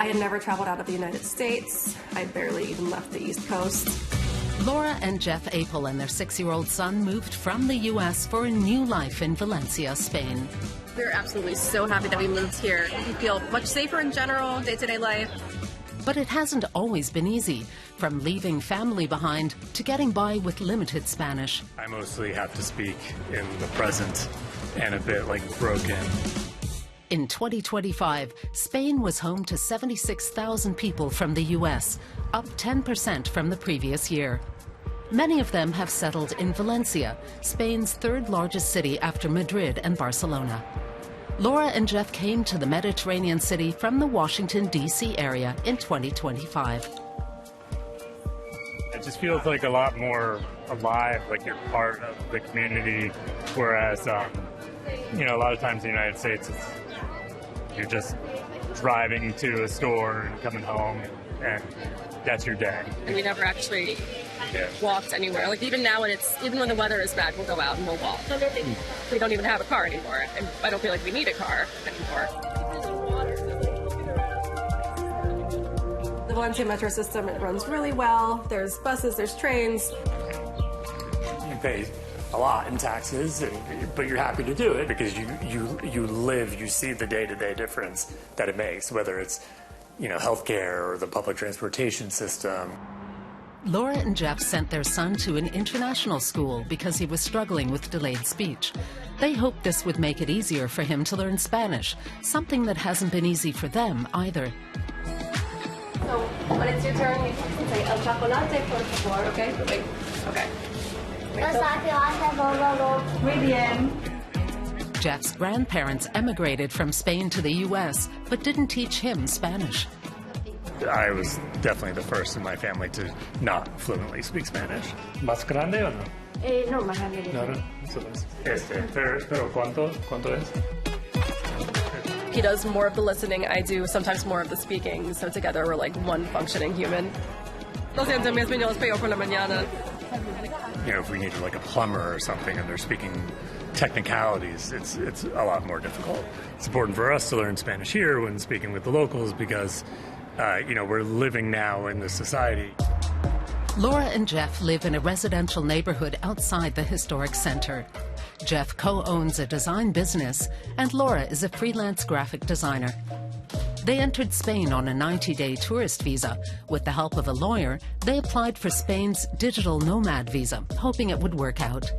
I had never traveled out of the United States. I barely even left the East Coast. Laura and Jeff Apel and their 6-year-old son moved from the U.S. for a new life in Valencia, Spain. We're absolutely so happy that we moved here. We feel much safer in general, day-to-day life. But it hasn't always been easy, from leaving family behind to getting by with limited Spanish. I mostly have to speak in the present and a bit broken. In 2025, Spain was home to 76,000 people from the U.S., up 10% from the previous year. Many of them have settled in Valencia, Spain's third largest city after Madrid and Barcelona. Laura and Jeff came to the Mediterranean city from the Washington, D.C. area in 2025. It just feels like a lot more alive, like you're part of the community, whereas, you know, a lot of times in the United States, you're just driving to a store and coming home, and that's your day. And we never actually walked anywhere. Like even now, even when the weather is bad, we'll go out and we'll walk. We don't even have a car anymore, and I don't feel like we need a car anymore. The Valencia metro system, it runs really well. There's buses, there's trains. You pay a lot in taxes, but you're happy to do it because you see the day-to-day difference that it makes, whether it's, you know, healthcare or the public transportation system. Laura and Jeff sent their son to an international school because he was struggling with delayed speech. They hoped this would make it easier for him to learn Spanish, something that hasn't been easy for them either. So when it's your turn, you can say el chocolate, por favor, okay? Okay. Muy bien. Jeff's grandparents emigrated from Spain to the U.S., but didn't teach him Spanish. I was definitely the first in my family to not fluently speak Spanish. ¿Más grande o no? No, más grande. No. Pero ¿cuánto es? He does more of the listening, I do sometimes more of the speaking, so together we're like one functioning human. Lo siento, mi español es peor por la mañana. You know, if we needed like a plumber or something and they're speaking technicalities, it's a lot more difficult. It's important for us to learn Spanish here when speaking with the locals because, you know, we're living now in this society. Laura and Jeff live in a residential neighborhood outside the historic center. Jeff co-owns a design business, and Laura is a freelance graphic designer. They entered Spain on a 90-day tourist visa. With the help of a lawyer, they applied for Spain's digital nomad visa, hoping it would work out.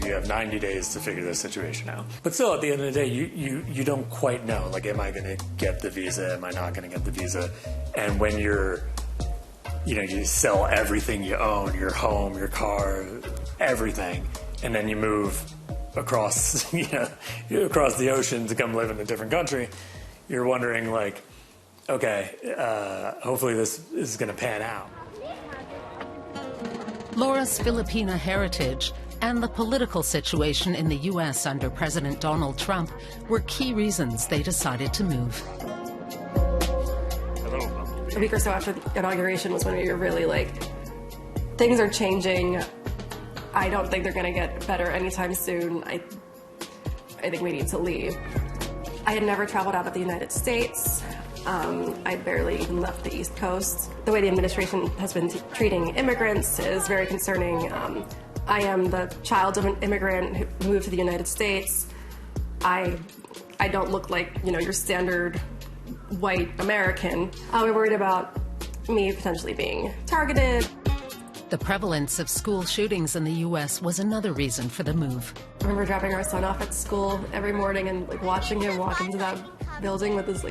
You have 90 days to figure this situation out. But still, at the end of the day, you don't quite know. Like, am I going to get the visa? Am I not going to get the visa? And when you sell everything you own, your home, your car, everything, and then you move across, across the ocean to come live in a different country, you're wondering, like, okay, hopefully this is going to pan out. Laura's Filipina heritage and the political situation in the U.S. under President Donald Trump were key reasons they decided to move. A week or so after the inauguration was when we were really like, things are changing. I don't think they're going to get better anytime soon. I think we need to leave. I had never traveled out of the United States. I barely even left the East Coast. The way the administration has been treating immigrants is very concerning. I am the child of an immigrant who moved to the United States. I don't look like, your standard white American. We're worried about me potentially being targeted. The prevalence of school shootings in the U.S. was another reason for the move. I remember dropping our son off at school every morning and watching him walk into that building with his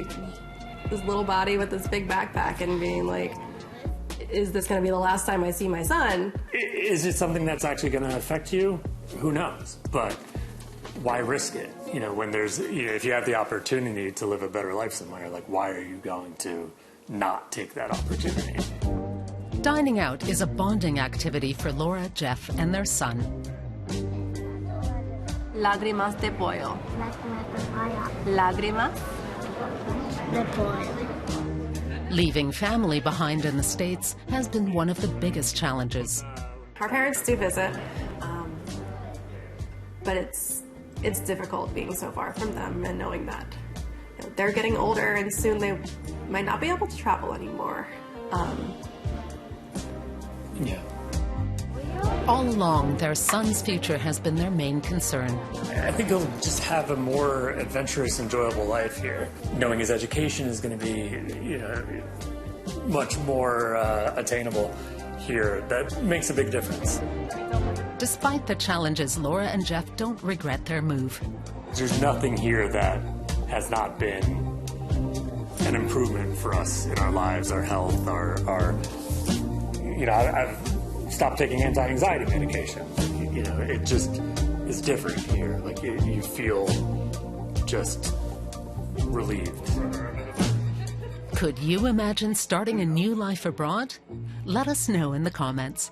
little body with this big backpack and being like, is this going to be the last time I see my son? Is it something that's actually going to affect you? Who knows? But why risk it? When there's, if you have the opportunity to live a better life somewhere, like, why are you going to not take that opportunity? Dining out is a bonding activity for Laura, Jeff, and their son. Lágrimas de pollo. Lágrimas de pollo. Leaving family behind in the States has been one of the biggest challenges. Our parents do visit, but it's difficult being so far from them and knowing that they're getting older and soon they might not be able to travel anymore. Yeah. All along, their son's future has been their main concern. I think he'll just have a more adventurous, enjoyable life here, knowing his education is going to be, much more attainable here. That makes a big difference. Despite the challenges, Laura and Jeff don't regret their move. There's nothing here that has not been an improvement for us in our lives, our health, I've stopped taking anti-anxiety medication. It just is different here. Like you feel just relieved. Could you imagine starting a new life abroad? Let us know in the comments.